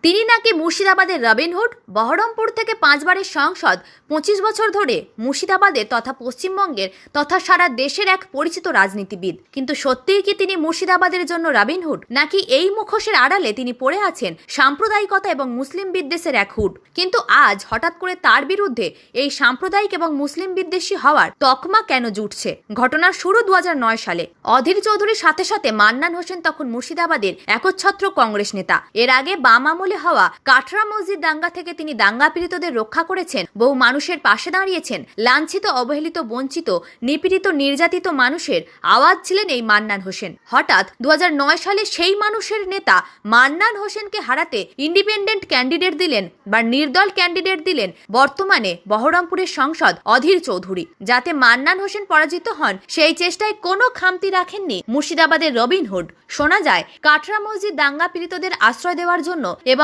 তিনি নাকি মুর্শিদাবাদের রবিনহুড। বহরমপুর থেকে 5 বারের সাংসদ, 25 বছর ধরে মুর্শিদাবাদের তথা পশ্চিমবঙ্গের তথা সারা দেশের এক পরিচিত রাজনীতিবিদ। কিন্তু সত্যিই কি তিনি মুর্শিদাবাদের জন্য রবিনহুড, নাকি এই মুখোশের আড়ালে তিনি পড়ে আছেন সাম্প্রদায়িকতা এবং মুসলিম বিদ্বেষের এক হুড? কিন্তু আজ হঠাৎ করে তার বিরুদ্ধে এই সাম্প্রদায়িক এবং মুসলিম বিদ্বেষী হওয়ার তকমা কেন জুটছে? ঘটনার শুরু 2009 সালে। অধীর চৌধুরীর সাথে সাথে মান্নান হোসেন তখন মুর্শিদাবাদের একচ্ছত্র কংগ্রেস নেতা। এর আগে বাম আমলে হওয়া কাটরা মসজিদ দাঙ্গা থেকে তিনি দাঙ্গা পীড়িতদের রক্ষা করেছেন, বহু মানুষের পাশে দাঁড়িয়েছেন, লাঞ্ছিত, অবহেলিত, বঞ্চিত, নিপীড়িত, নির্যাতিত মানুষের আওয়াজ ছিলেন এই মান্নান হোসেন। হঠাৎ 2009 সালে সেই মানুষের নেতা মান্নান হোসেনকে হারাতে ইন্ডিপেন্ডেন্ট ক্যান্ডিডেট দিলেন বা নির্দল ক্যান্ডিডেট দিলেন বর্তমানে বহরমপুরের সাংসদ অধীর চৌধুরী। যাতে মান্নান হোসেন পরাজিত হন সেই চেষ্টায় কোনো খামতি রাখেননি মুর্শিদাবাদের রবিনহুড। শোনা যায় কাটরা মসজিদ দাঙ্গা পীড়িতদের আশ্রয় দেওয়ার জন্য এবং